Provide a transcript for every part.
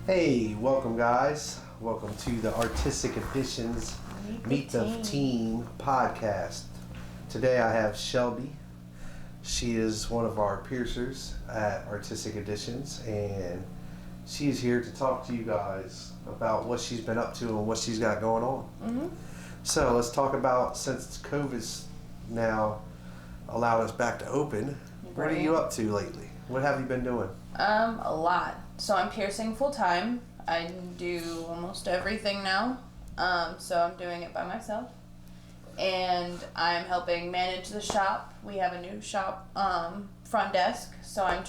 Hey, welcome guys. Welcome to the Artistic Editions Meet the Team podcast. Today I have Shelbi. She is one of our piercers at Artistic Editions, and she's here to talk to you guys about what she's been up to and what she's got going on. Mm-hmm. So let's talk about, since COVID's now allowed us back to open, what are you up to lately? What have you been doing? A lot. So I'm piercing full time. I do almost everything now. So I'm doing it by myself. And I'm helping manage the shop. We have a new shop front desk, so I'm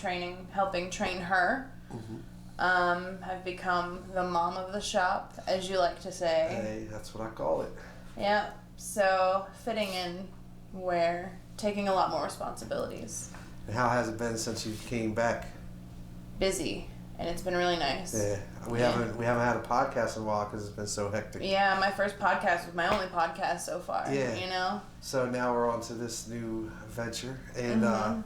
helping train her. Mm-hmm. I've become the mom of the shop, as you like to say. Hey, that's what I call it. Yeah. So fitting in where taking a lot more responsibilities. And how has it been since you came back? Busy, and it's been really nice. Yeah, we haven't had a podcast in a while because it's been so hectic. Yeah, my first podcast was my only podcast so far. Yeah. You know. So now we're on to this new venture, and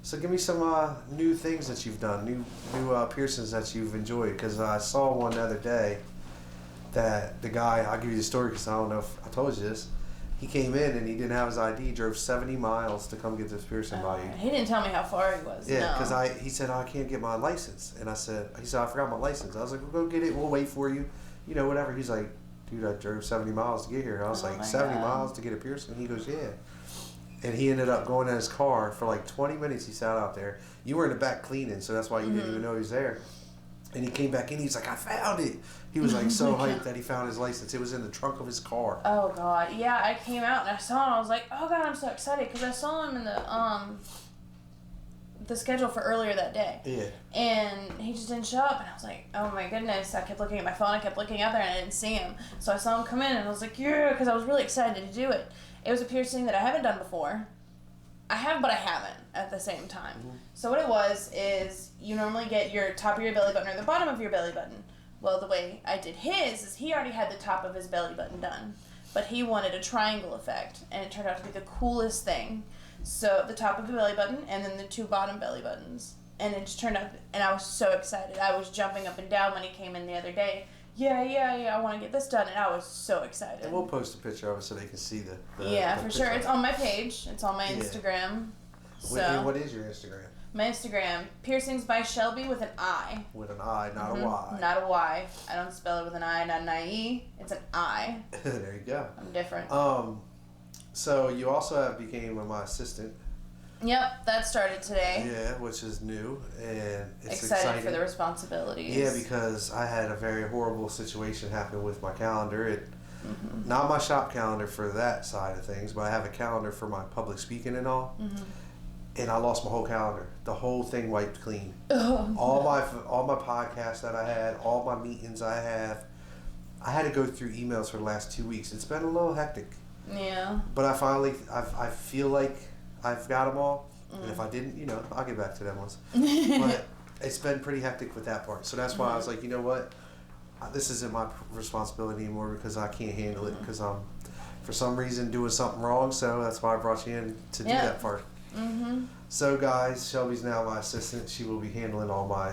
so give me some new things that you've done, new piercings that you've enjoyed. Because I saw one the other day that the guy, I'll give you the story because I don't know if I told you this. He came in and he didn't have his ID. Drove 70 miles to come get this piercing by you. He didn't tell me how far he was. Yeah, because he said, I can't get my license, and he said, I forgot my license. I was like, well, go get it. We'll wait for you. You know, whatever. He's like, dude, I drove 70 miles to get here. And I was like, 70 miles to get a piercing? He goes, yeah. And he ended up going in his car for like 20 minutes. He sat out there. You were in the back cleaning, so that's why you didn't even know he was there. And he came back in. He's like, I found it. He was like so hyped that he found his license. It was in the trunk of his car. Oh God, yeah. I came out and I saw him. I was like, oh God, I'm so excited because I saw him in the schedule for earlier that day. Yeah. And he just didn't show up, and I was like, oh my goodness. I kept looking at my phone. I kept looking out there, and I didn't see him. So I saw him come in, and I was like, yeah, because I was really excited to do it. It was a piercing that I haven't done before. I have, but I haven't at the same time. Mm-hmm. So what it was is you normally get your top of your belly button or the bottom of your belly button. Well, the way I did his is he already had the top of his belly button done, but he wanted a triangle effect, and it turned out to be the coolest thing. So the top of the belly button and then the two bottom belly buttons. And it just turned out, and I was so excited. I was jumping up and down when he came in the other day. Yeah, I want to get this done, and I was so excited. And we'll post a picture of it so they can see the for sure. It's on my page. It's on my Instagram. So what is your Instagram? My Instagram, piercings by Shelbi with an I. With an I, not a Y. Not a Y. I don't spell it with an I, not an I-E. It's an I. There you go. I'm different. So you also became my assistant. Yep, that started today. Yeah, which is new, and it's excited for the responsibilities. Yeah, because I had a very horrible situation happen with my calendar. Not my shop calendar for that side of things, but I have a calendar for my public speaking and all. And I lost my whole calendar. The whole thing wiped clean. All my podcasts that I had, all my meetings I have, I had to go through emails for the last 2 weeks. It's been a little hectic. Yeah. But I feel like I've got them all. And if I didn't, I'll get back to them ones. But it's been pretty hectic with that part. So that's why I was like, you know what? This isn't my responsibility anymore because I can't handle it because I'm, for some reason, doing something wrong. So that's why I brought you in to do that part. So guys, Shelbi's now my assistant. She will be handling all my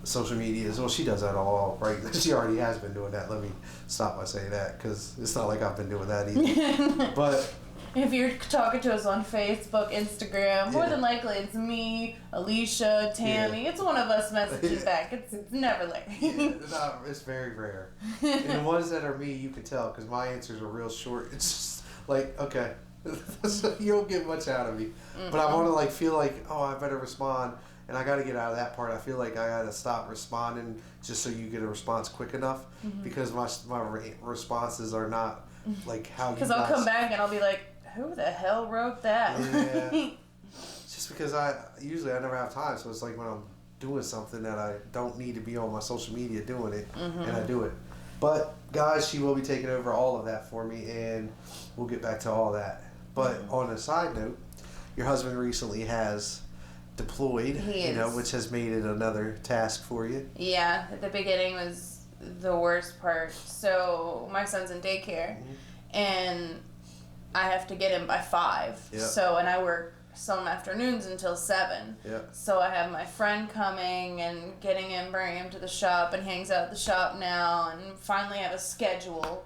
social medias. Well, she does that all right. She already has been doing that. Let me stop by saying that because it's not like I've been doing that either. But if you're talking to us on Facebook, Instagram, more than likely it's me, Alicia, Tammy. It's one of us messaging back. It's never like. It's very rare. And the ones that are me, you can tell because my answers are real short. It's just like, okay. So you don't get much out of me. But I want to feel like, oh, I better respond. And I got to get out of that part. I feel like I got to stop responding just so you get a response quick enough because my responses are not like how you. Because I'll come back and I'll be like, who the hell wrote that? Yeah. Just because I never have time. So it's like when I'm doing something that I don't need to be on my social media doing it, and I do it. But guys, she will be taking over all of that for me, and we'll get back to all that. But on a side note, your husband recently has deployed, which has made it another task for you. Yeah, at the beginning was the worst part. So my son's in daycare, and I have to get him by 5. Yep. So, and I work some afternoons until 7. Yeah. So I have my friend coming and getting him, bringing him to the shop, and he hangs out at the shop now, and finally have a schedule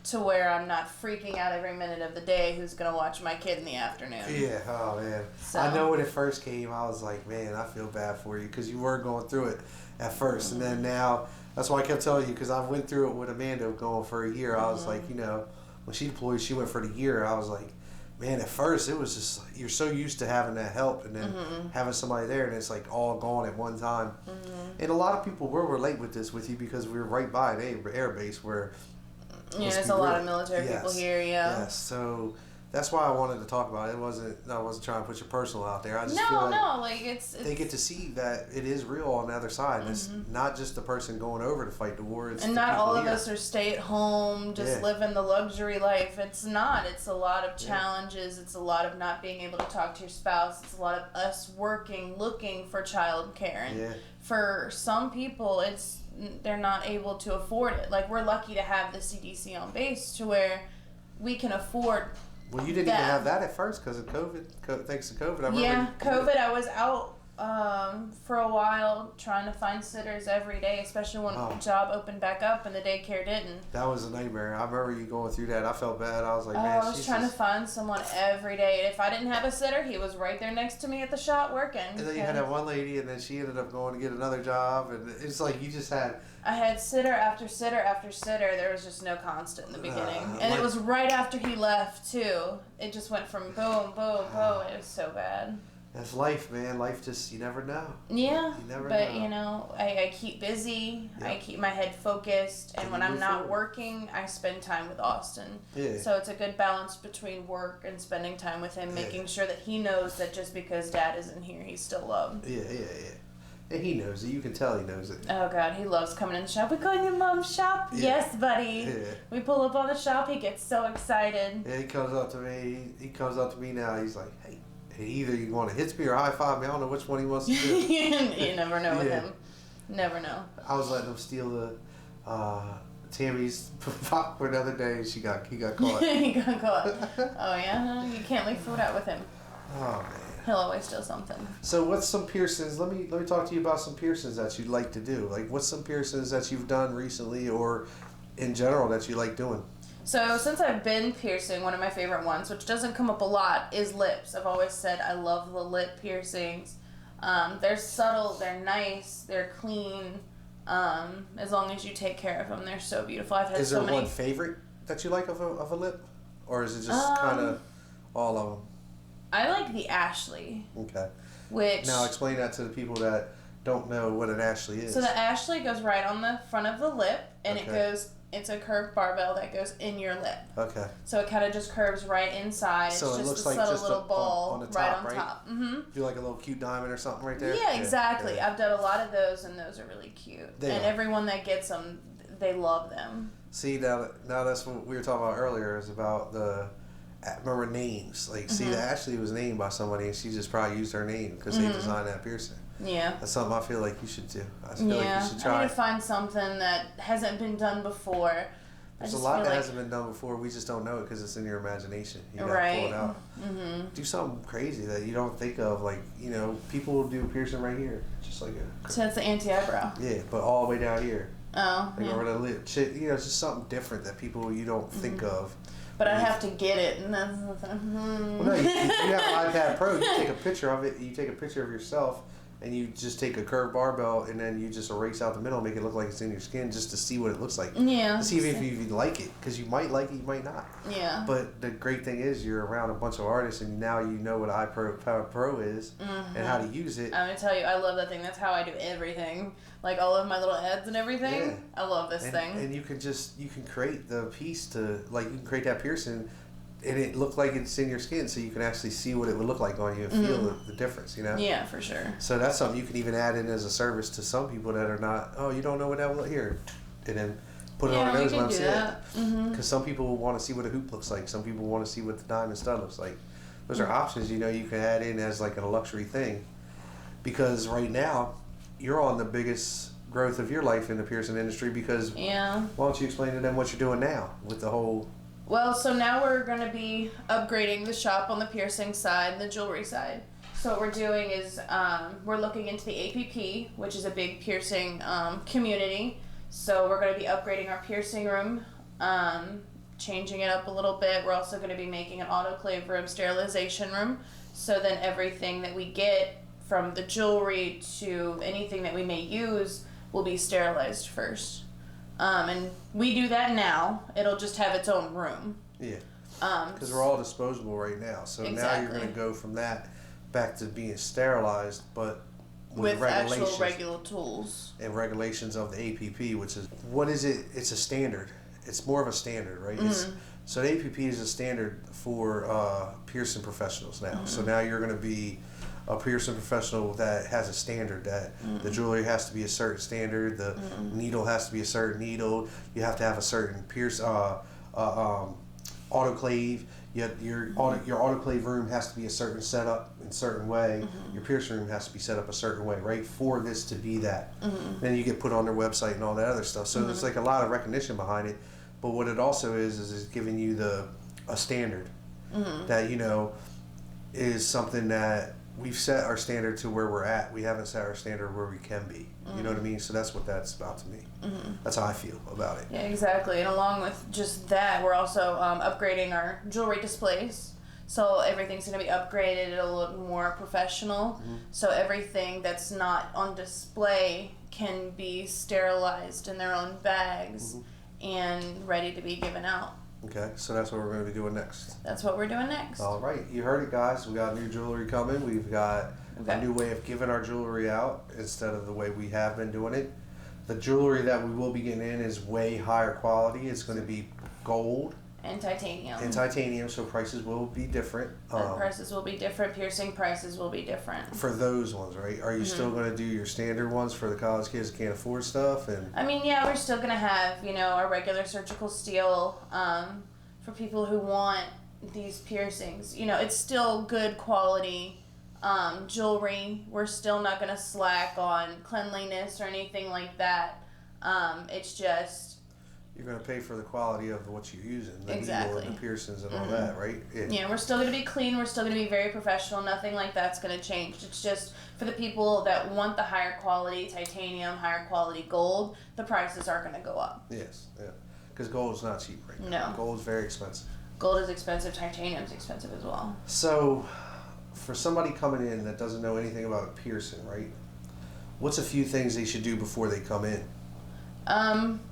to where I'm not freaking out every minute of the day who's going to watch my kid in the afternoon. Yeah, oh man. So. I know when it first came, I was like, man, I feel bad for you because you were going through it at first. And then now, that's why I kept telling you, because I went through it with Amanda going for a year. I was like, you know, when she deployed, she went for the year. I was like, man, at first it was just like, you're so used to having that help and then having somebody there, and it's like all gone at one time. And a lot of people will relate with this with you because we were right by an air base where there's a lot of military people here. Yes, so that's why I wanted to talk about it. I wasn't trying to put your personal out there. I just feel like it's they get to see that it is real on the other side. And it's not just the person going over to fight the war. It's and the not all of here. us are stay at home, just living the luxury life. It's not. It's a lot of challenges. It's a lot of not being able to talk to your spouse. It's a lot of us working, looking for childcare. And for some people, they're not able to afford it. Like, we're lucky to have the CDC on base to where we can afford. Well, you didn't even have that at first because of COVID. Thanks to COVID, I remember. COVID. I was out for a while trying to find sitters every day, especially when the job opened back up and the daycare didn't. That was a nightmare. I remember you going through that. I felt bad. I was like, man, I was trying to find someone every day. And if I didn't have a sitter, he was right there next to me at the shop working. And then you had that one lady, and then she ended up going to get another job, and it's like you just had. I had sitter after sitter after sitter. There was just no constant in the beginning. And it was right after he left, too. It just went from boom, boom, boom. It was so bad. That's life, man. Life just, you never know. Yeah, you never but know. I keep busy. Yep. I keep my head focused. And when I'm not working, I spend time with Austin. Yeah. So it's a good balance between work and spending time with him, making sure that he knows that just because Dad isn't here, he's still loved. Yeah. And he knows it. You can tell he knows it. Oh, God. He loves coming in the shop. We go in your mom's shop? Yeah. Yes, buddy. Yeah. We pull up on the shop. He gets so excited. Yeah, he comes up to me. He comes up to me now. He's like, hey, either you want to hit me or high five me. I don't know which one he wants to do. You never know with him. Never know. I was letting him steal the Tammy's popcorn the other day, and he got caught. He got caught. Oh, yeah? No, you can't leave food out with him. Oh, man. He'll always steal something. So what's some piercings? Let me talk to you about some piercings that you'd like to do. Like, what's some piercings that you've done recently or in general that you like doing? So since I've been piercing, one of my favorite ones, which doesn't come up a lot, is lips. I've always said I love the lip piercings. They're subtle, they're nice, they're clean. As long as you take care of them, they're so beautiful. I've had is there one favorite that you like of a lip? Or is it just kind of all of them? I like the Ashley. Okay. Which now explain that to the people that don't know what an Ashley is. So the Ashley goes right on the front of the lip, and it's a curved barbell that goes in your lip. Okay. So it kind of just curves right inside. So it's it just looks a like subtle just little ball on the top, right on right? top. Mm-hmm. Do like a little cute diamond or something right there? Yeah, exactly. I've done a lot of those, and those are really cute. Everyone that gets them, they love them. See, now that's what we were talking about earlier, is about remember names. Like, see, Ashley was named by somebody, and she just probably used her name because they designed that piercing. Yeah. That's something I feel like you should do. I feel like you should try. I need to find something that hasn't been done before. There's a lot that hasn't been done before. We just don't know it because it's in your imagination. You gotta pull it out. Mm-hmm. Do something crazy that you don't think of. Like, people will do a piercing right here, just like a. So that's the anti-eyebrow. Yeah, but all the way down here. Oh. Like over the lip. It's just something different that you don't think of. But I have to get it, and that's the thing. Well, no, you have an iPad Pro. You take a picture of it. You take a picture of yourself, and you just take a curved barbell, and then you just erase out the middle, and make it look like it's in your skin, just to see what it looks like. Yeah. To see if you like it, because you might like it, you might not. Yeah. But the great thing is, you're around a bunch of artists, and now you know what iPad Pro is and how to use it. I'm gonna tell you, I love that thing. That's how I do everything. Like all of my little ads and everything. Yeah. I love this thing. And you can create the piece you can create that piercing. And it looked like it's in your skin, so you can actually see what it would look like on you and feel the difference, Yeah, for sure. So that's something you can even add in as a service to some people that are not, you don't know what that will look here. And then put it on their nose when I'm seeing it. Because some people will want to see what a hoop looks like. Some people want to see what the diamond stud looks like. Those are options, you can add in as like a luxury thing. Because right now, you're on the biggest growth of your life in the piercing industry because why don't you explain to them what you're doing now with the whole Well, so now we're going to be upgrading the shop on the piercing side and the jewelry side. So what we're doing is we're looking into the APP, which is a big piercing community. So we're going to be upgrading our piercing room, changing it up a little bit. We're also going to be making an autoclave room, sterilization room. So then everything that we get from the jewelry to anything that we may use will be sterilized first. And we do that now. It'll just have its own room. Yeah. Because we're all disposable right now. So now you're going to go from that back to being sterilized, but with actual regular tools. And regulations of the APP, which is, what is it? It's a standard. It's more of a standard, right? So the APP is a standard for piercing professionals now. So now you're going to be a piercing professional that has a standard that the jewelry has to be a certain standard, the needle has to be a certain needle, you have to have a certain autoclave, your autoclave room has to be a certain setup in a certain way, your piercing room has to be set up a certain way, right, for this to be that. Then you get put on their website and all that other stuff. So there's like a lot of recognition behind it, but what it also is giving you a standard that, you know, is something that we've set our standard to where we're at. We haven't set our standard where we can be. You know what I mean? So that's what that's about to me. That's how I feel about it. Yeah, exactly. And along with just that, we're also upgrading our jewelry displays. So everything's going to be upgraded. It'll look more professional. So everything that's not on display can be sterilized in their own bags and ready to be given out. Okay, so that's what we're going to be doing next. That's what we're doing next. All right, you heard it, guys. We got new jewelry coming. We've got a new way of giving our jewelry out instead of the way we have been doing it. The jewelry that we will be getting in is way higher quality. It's going to be gold. And titanium. So prices will be different. Prices will be different. Piercing prices will be different. For those ones, right? Are you still going to do your standard ones for the college kids that can't afford stuff? And I mean, yeah, we're still going to have, you know, our regular surgical steel for people who want these piercings. You know, it's still good quality jewelry. We're still not going to slack on cleanliness or anything like that. It's just... You're going to pay for the quality of what you're using, the exactly. needle and the piercings and all that, right? Yeah, we're still going to be clean. We're still going to be very professional. Nothing like that's going to change. It's just for the people that want the higher quality titanium, higher quality gold, the prices are going to go up. Yes, yeah. Because gold is not cheap right now. No. Gold is very expensive. Gold is expensive. Titanium is expensive as well. So, for somebody coming in that doesn't know anything about a piercing, right? What's a few things they should do before they come in?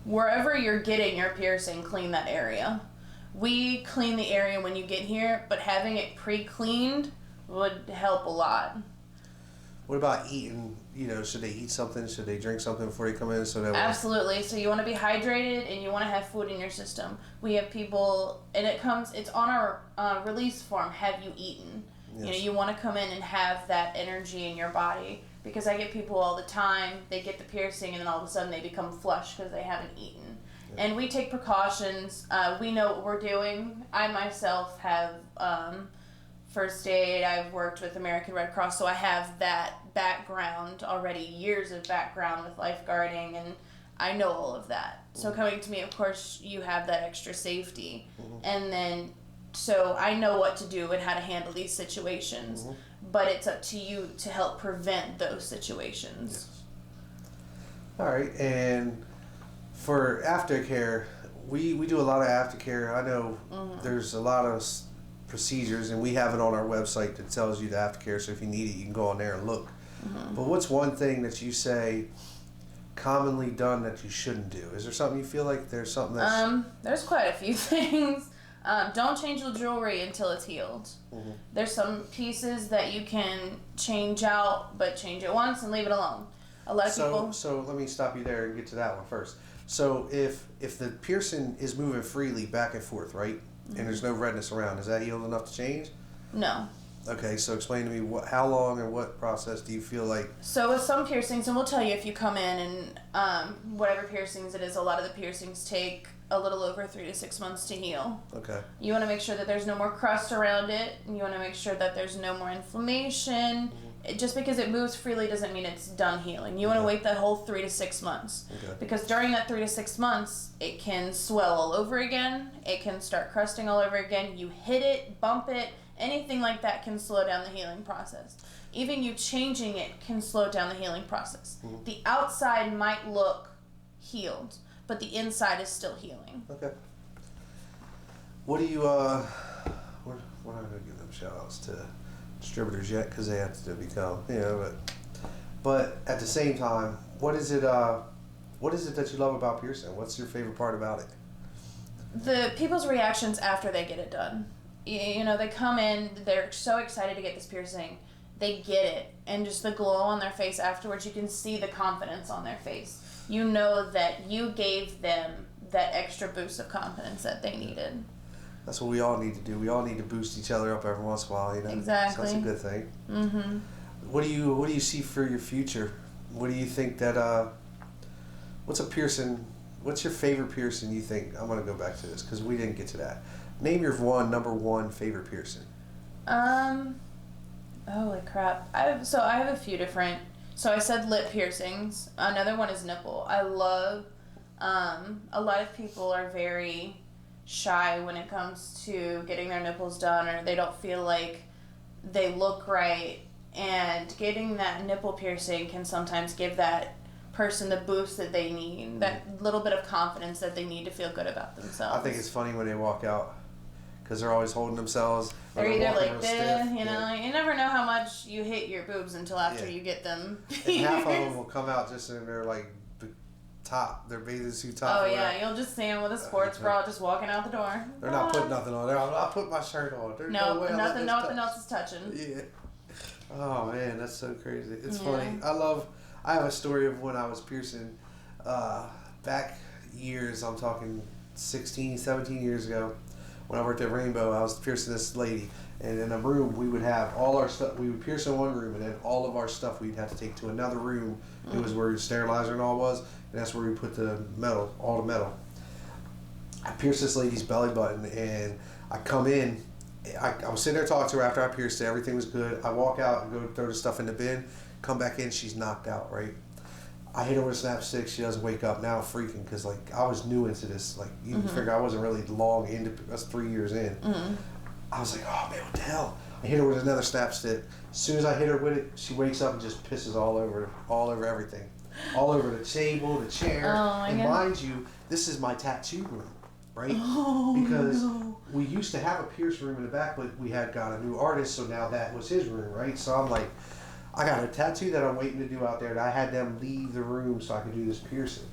Wherever you're getting your piercing, clean that area. We clean the area when you get here, but having it pre-cleaned would help a lot. What about eating? You know, should they eat something? Should they drink something before they come in? Absolutely. So you want to be hydrated and you want to have food in your system. We have people, and it's on our release form, have you eaten? Yes. You know, you want to come in and have that energy in your body. Because I get people all the time, they get the piercing and then all of a sudden they become flush because they haven't eaten. Yeah. And we take precautions. We know what we're doing. I myself have first aid. I've worked with American Red Cross, so I have that background already, years of background with lifeguarding, and I know all of that. So coming to me, of course, you have that extra safety. And then, so I know what to do and how to handle these situations. But it's up to you to help prevent those situations. Yes. All right, and for aftercare, we do a lot of aftercare. I know there's a lot of procedures, and we have it on our website that tells you the aftercare, so if you need it, you can go on there and look. But what's one thing that you say commonly done that you shouldn't do? Is there something you feel like there's something that's... There's quite a few things. Don't change the jewelry until it's healed. There's some pieces that you can change out, but change it once and leave it alone. A lot of people... So let me stop you there and get to that one first. So if the piercing is moving freely back and forth, right, and there's no redness around, is that healed enough to change? No. Okay, so explain to me how long and what process do you feel like... So with some piercings, and we'll tell you if you come in and whatever piercings it is, a lot of the piercings take a little over 3 to 6 months to heal. Okay. You want to make sure that there's no more crust around it. You want to make sure that there's no more inflammation. just because it moves freely doesn't mean it's done healing. You want to wait that whole 3 to 6 months. Okay. Because during that 3 to 6 months, it can swell all over again. It can start crusting all over again. You hit it, bump it, anything like that can slow down the healing process. Even you changing it can slow down the healing process. Mm-hmm. The outside might look healed, but the inside is still healing. Okay. What do you, we're not going to give them shout outs to distributors yet because they have to become, but at the same time, what is it that you love about piercing? What's your favorite part about it? The people's reactions after they get it done. They come in, they're so excited to get this piercing, they get it, and just the glow on their face afterwards, you can see the confidence on their face. You know that you gave them that extra boost of confidence that they needed. That's what we all need to do. We all need to boost each other up every once in a while, Exactly. So that's a good thing. Mm-hmm. What do you see for your future? What do you think that, what's your favorite piercing you think? I'm going to go back to this because we didn't get to that. Name your number one favorite piercing. Holy crap. I have a few different, so I said lip piercings. Another one is nipple. I love, a lot of people are very shy when it comes to getting their nipples done, or they don't feel like they look right, and getting that nipple piercing can sometimes give that person the boost that they need, that little bit of confidence that they need to feel good about themselves. I think it's funny when they walk out because they're always holding themselves. They're either like this, you never know how much you hit your boobs until after you get them. And half of them will come out just in their like top, their bathing suit top. Oh yeah, you'll just see them with a sports bra just walking out the door. They're not putting nothing on. I'll put my shirt on. There's no way nothing else is touching. Yeah. Oh man, that's so crazy. It's funny. I have a story of when I was piercing, back years, I'm talking 16, 17 years ago, when I worked at Rainbow, I was piercing this lady, and in a room we would have all our stuff, we would pierce in one room, and then all of our stuff we'd have to take to another room. It was where the sterilizer and all was, and that's where we put all the metal. I pierced this lady's belly button, and I come in, I was sitting there talking to her after I pierced it, everything was good. I walk out and go throw the stuff in the bin, come back in, she's knocked out, right? I hit her with a snap stick, she doesn't wake up. Now I'm freaking, because like I was new into this, like you figure I wasn't really long into, that's 3 years in. I was like, oh man, what the hell? I hit her with another snap stick. As soon as I hit her with it, she wakes up and just pisses all over everything. All over the table, the chair. And mind you, this is my tattoo room, right? Because we used to have a pierce room in the back, but we had got a new artist, so now that was his room, right? So I'm like, I got a tattoo that I'm waiting to do out there, and I had them leave the room so I could do this piercing.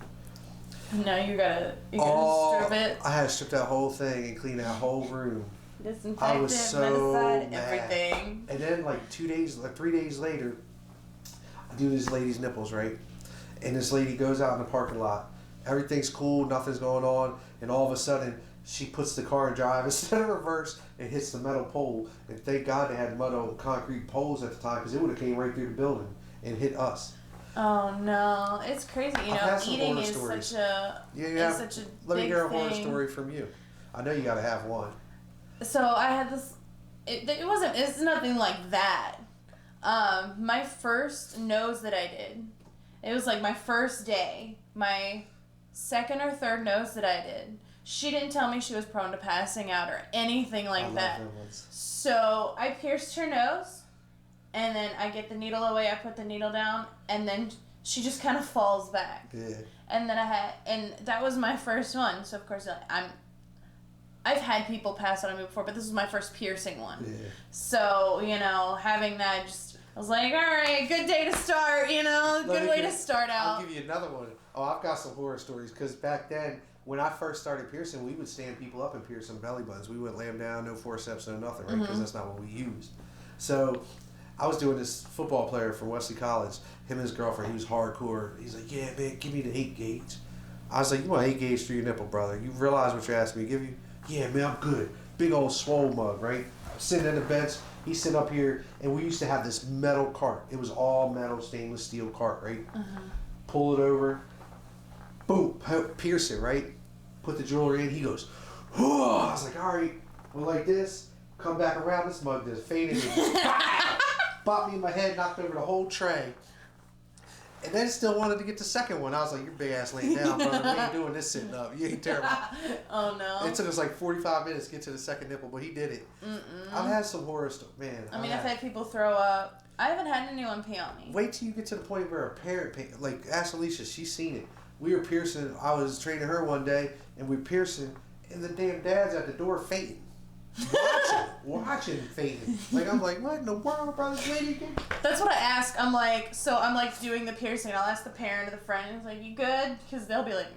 Now you gotta strip it. I had to strip that whole thing and clean that whole room. Disinfect I was so mad. everything. And then like 3 days later, I do this lady's nipples, right? And this lady goes out in the parking lot. Everything's cool, nothing's going on, and all of a sudden she puts the car in drive instead of reverse and hits the metal pole. And thank God they had metal concrete poles at the time, because it would have came right through the building and hit us. Oh no, it's crazy. Eating is such a such a Let me hear a big horror thing. story from you. I know you got to have one. So I had this. It's nothing like that. My first nose that I did, it was like my first day. My second or third nose that I did. She didn't tell me she was prone to passing out or anything like that. So I pierced her nose, and then I get the needle away. I put the needle down, and then she just kind of falls back. Yeah. And then and that was my first one. So of course I've had people pass out on me before, but this was my first piercing one. Yeah. So, having that I was like, all right, good day to start, good way to start out. I'll give you another one. Oh, I've got some horror stories, because back then, when I first started piercing, we would stand people up and pierce some belly buttons. We wouldn't lay them down, no forceps, no nothing, right? Because that's not what we used. So I was doing this football player from Wesley College. Him and his girlfriend, he was hardcore. He's like, yeah, man, give me the 8 gauge. I was like, you want 8 gauge through your nipple, brother? You realize what you're asking me to give you? Yeah, man, I'm good. Big old swole mug, right? Sitting in the bench. He's sitting up here, and we used to have this metal cart. It was all metal, stainless steel cart, right? Pull it over. Boom, pierce it, right? Put the jewelry in. He goes, whoa. I was like, all right, well, like this. Come back around, this mug just faded. bopped me in my head, knocked over the whole tray. And then still wanted to get the second one. I was like, "Your big ass laying down, brother. We ain't doing this sitting up. You ain't terrible." Oh no! It took us like 45 minutes to get to the second nipple, but he did it. I've had some horror stuff, man. I mean, I've had people throw up. I haven't had anyone pee on me. Wait till you get to the point where a parent, like, ask Alicia, she's seen it. We were piercing. I was training her one day, and we piercing, and the damn dad's at the door fainting. Watching fainting. Like, I'm like, what in the world, brother? Lady again? That's what I ask. I'm like doing the piercing. I'll ask the parent or the friend. It's like, you good? Because they'll be like,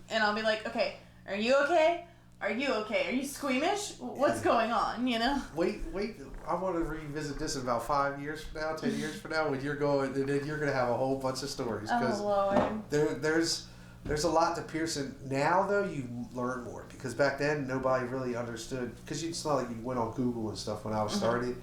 and I'll be like, okay, are you okay? Are you okay? Are you squeamish? What's going on? You know? Wait. I want to revisit this in about 5 years from now, 10 years from now, when you're going, and then you're going to have a whole bunch of stories. Oh, Lord. There's a lot to piercing. Now, though, you learn more. Because back then, nobody really understood. Because it's not like you went on Google and stuff when I was started.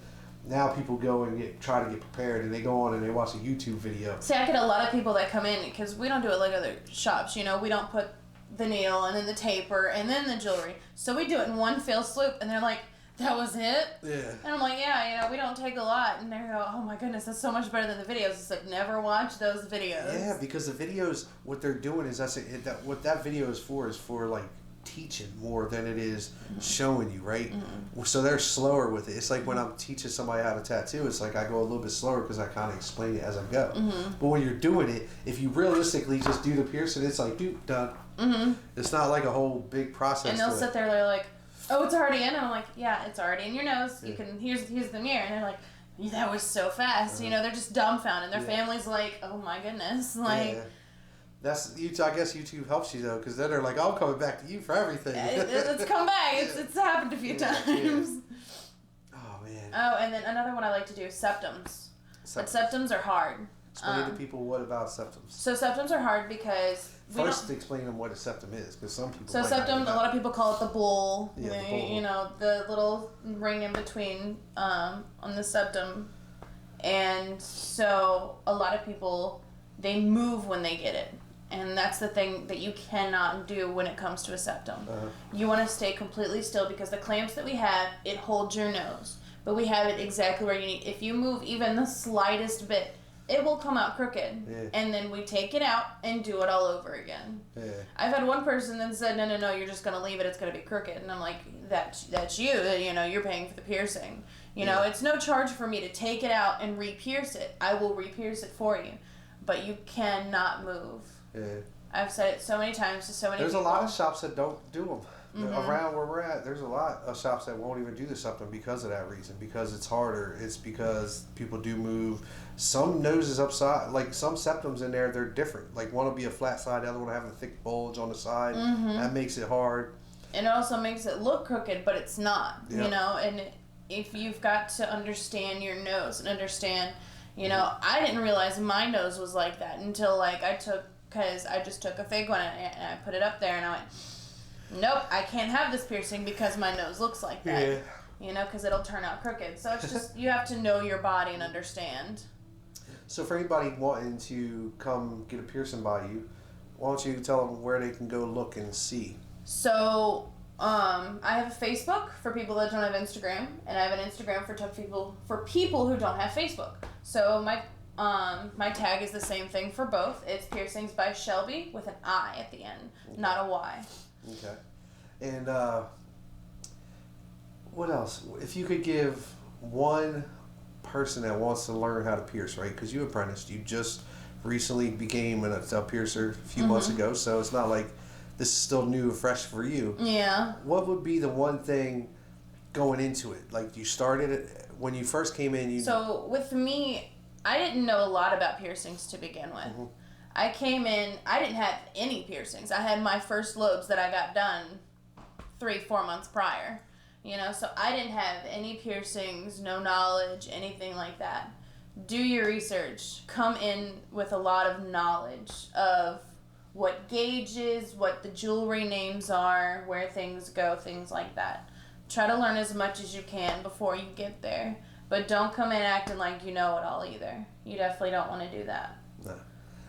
Now people go and try to get prepared, and they go on and they watch a YouTube video. See, I get a lot of people that come in, because we don't do it like other shops. You know, we don't put the needle and then the taper and then the jewelry. So we do it in one fell swoop, and they're like, that was it? Yeah. And I'm like, yeah, you know, we don't take a lot. And they go, oh my goodness, that's so much better than the videos. It's like, never watch those videos. Yeah, because the videos, what they're doing is, what that video is for like teaching more than it is showing you, right? So they're slower with it. It's like when I'm teaching somebody how to tattoo, it's like I go a little bit slower because I kind of explain it as I go. But when you're doing it, if you realistically just do the piercing, it's like, dude, done. It's not like a whole big process. And they'll sit there, they're like, oh, it's already in? And I'm like, yeah, it's already in your nose. You can, here's the mirror. And they're like, that was so fast. You know, they're just dumbfounded. Their family's like, oh my goodness. Like, that's I guess YouTube helps you though, because then they're like, I'm coming back to you for everything. Let's come back. It's happened a few times. Oh man. Oh, and then another one I like to do is septums. But septums are hard. Explain to people what about septums. So septums are hard because first explain them what a septum is, because some people. So septum, a lot of people call it the bull. Yeah, the bull. You know, the little ring in between on the septum, and so a lot of people, they move when they get it. And that's the thing that you cannot do when it comes to a septum. You want to stay completely still, because the clamps that we have, it holds your nose. But we have it exactly where you need. If you move even the slightest bit, it will come out crooked. And then we take it out and do it all over again. I've had one person that said, no, you're just going to leave it. It's going to be crooked. And I'm like, that's you. You know, you're paying for the piercing. You know, it's no charge for me to take it out and re-pierce it. I will re-pierce it for you. But you cannot move. I've said it so many times to so many people. There's a lot of shops that don't do them. Around where we're at, there's a lot of shops that won't even do the septum because of that reason. Because it's harder. It's because people do move. Some noses upside, like some septums in there, they're different. Like one will be a flat side, the other one will have a thick bulge on the side. That makes it hard. And it also makes it look crooked, but it's not. You know, and if you've got to understand your nose and understand, you know, I didn't realize my nose was like that until like because I just took a fake one and I put it up there and I went, nope, I can't have this piercing because my nose looks like that. You know, because it'll turn out crooked. So it's just, you have to know your body and understand. So for anybody wanting to come get a piercing by you, why don't you tell them where they can go look and see? So, I have a Facebook for people that don't have Instagram, and I have an Instagram for people who don't have Facebook. So my tag is the same thing for both. It's Piercings by Shelbi with an I at the end, not a Y. Okay. And what else? If you could give one person that wants to learn how to pierce, right? Because you apprenticed, you just recently became a piercer a few months ago, so it's not like this is still new, fresh for you. Yeah. What would be the one thing going into it? Like you started it when you first came in. So with me, I didn't know a lot about piercings to begin with. I came in, I didn't have any piercings. I had my first lobes that I got done 3-4 months prior. You know, so I didn't have any piercings, no knowledge, anything like that. Do your research. Come in with a lot of knowledge of what gauges, what the jewelry names are, where things go, things like that. Try to learn as much as you can before you get there. But don't come in acting like you know it all either. You definitely don't want to do that. No.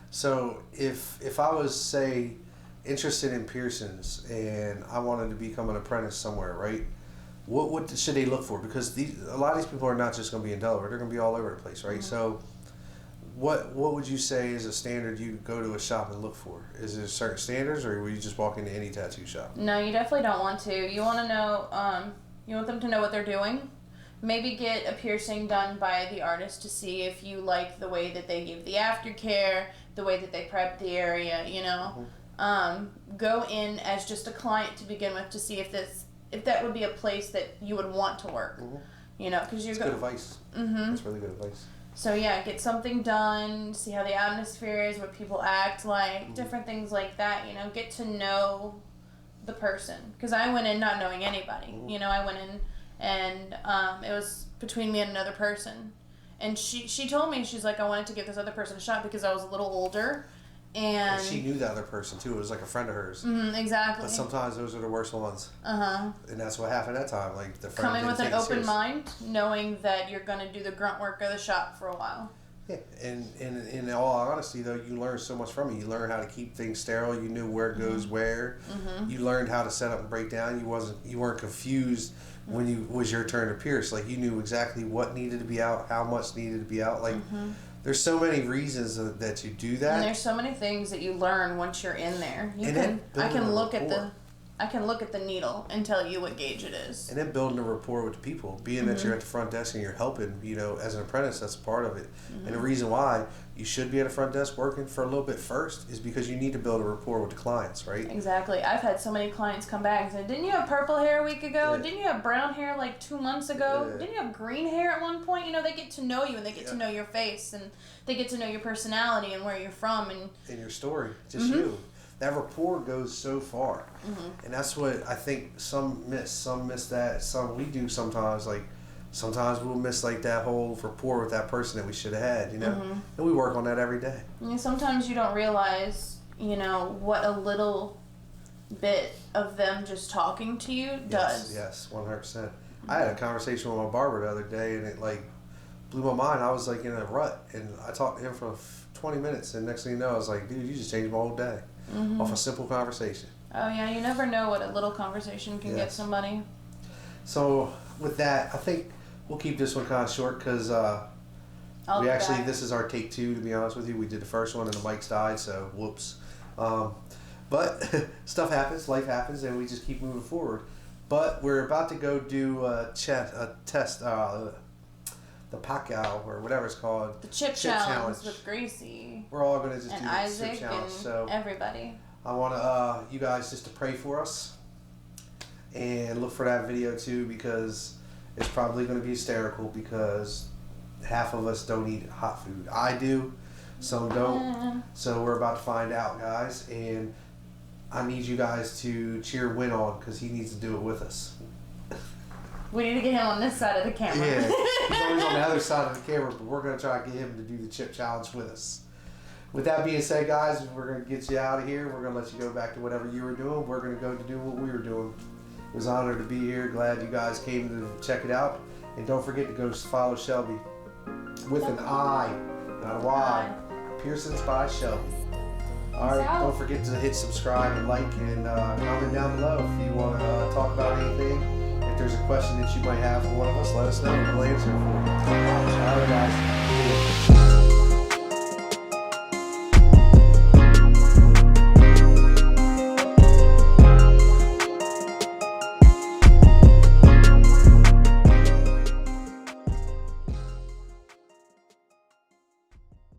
So if I was, say, interested in piercings and I wanted to become an apprentice somewhere, right? what should they look for? Because a lot of these people are not just going to be in Delaware; they're going to be all over the place, right? Mm-hmm. So, what would you say is a standard you go to a shop and look for? Is there certain standards, or will you just walk into any tattoo shop? No, you definitely don't want to. You want to know. You want them to know what they're doing. Maybe get a piercing done by the artist to see if you like the way that they give the aftercare, the way that they prep the area. You know, go in as just a client to begin with to see if that would be a place that you would want to work. You know, because you're good advice. That's really good advice. So yeah, get something done, see how the atmosphere is, what people act like, different things like that, you know, get to know the person. Because I went in not knowing anybody, you know, I went in and it was between me and another person. And she told me, she's like, I wanted to give this other person a shot because I was a little older. And she knew the other person too. It was like a friend of hers. Exactly. But sometimes those are the worst ones. And that's what happened that time. Like the friend coming with an open serious. mind, knowing that you're gonna do the grunt work of the shop for a while. Yeah, and in all honesty though, you learn so much from it. You learn how to keep things sterile. You knew where it goes where. You learned how to set up and break down. You weren't confused when it was your turn to pierce. Like you knew exactly what needed to be out, how much needed to be out. Like. There's so many reasons that you do that. And there's so many things that you learn once you're in there. I can look at the needle and tell you what gauge it is. And then building a rapport with the people, being that you're at the front desk and you're helping, you know, as an apprentice, that's part of it. And the reason why you should be at a front desk working for a little bit first is because you need to build a rapport with the clients, right? Exactly. I've had so many clients come back and say, didn't you have purple hair a week ago? Yeah. Didn't you have brown hair like 2 months ago? Yeah. Didn't you have green hair at one point? You know, they get to know you and they get to know your face and they get to know your personality and where you're from and your story, just you. That rapport goes so far. And that's what I think some miss that, some we do sometimes. Like sometimes we'll miss like that whole rapport with that person that we should have had, you know. And we work on that every day. And sometimes you don't realize, you know, what a little bit of them just talking to you does. Yes, 100%. I had a conversation with my barber the other day, and it like blew my mind. I was like in a rut, and I talked to him for 20 minutes, and next thing you know, I was like, dude, you just changed my whole day off a simple conversation. Oh yeah, you never know what a little conversation can get somebody. So with that, I think we'll keep this one kind of short because this is our take 2, to be honest with you. We did the first one and the mics died, so whoops. But stuff happens, life happens, and we just keep moving forward. But we're about to go do a test, the Pacquiao or whatever it's called. The chip challenge with Gracie. We're all going to just and do the Isaac chip challenge. And so everybody. I want you guys just to pray for us and look for that video too, because it's probably going to be hysterical because half of us don't eat hot food. I do, some don't. So we're about to find out, guys, and I need you guys to cheer Win on because he needs to do it with us. We need to get him on this side of the camera. Yeah, he's always on the other side of the camera, but we're going to try to get him to do the chip challenge with us. With that being said, guys, we're going to get you out of here. We're going to let you go back to whatever you were doing. We're going to go to do what we were doing. It was an honor to be here. Glad you guys came to check it out. And don't forget to go follow Shelbi with an I, not a Y. Pearsons by Shelbi. Alright, don't forget to hit subscribe and like and comment down below if you want to talk about anything. If there's a question that you might have for one of us, let us know. We'll answer it for you. Alright, guys.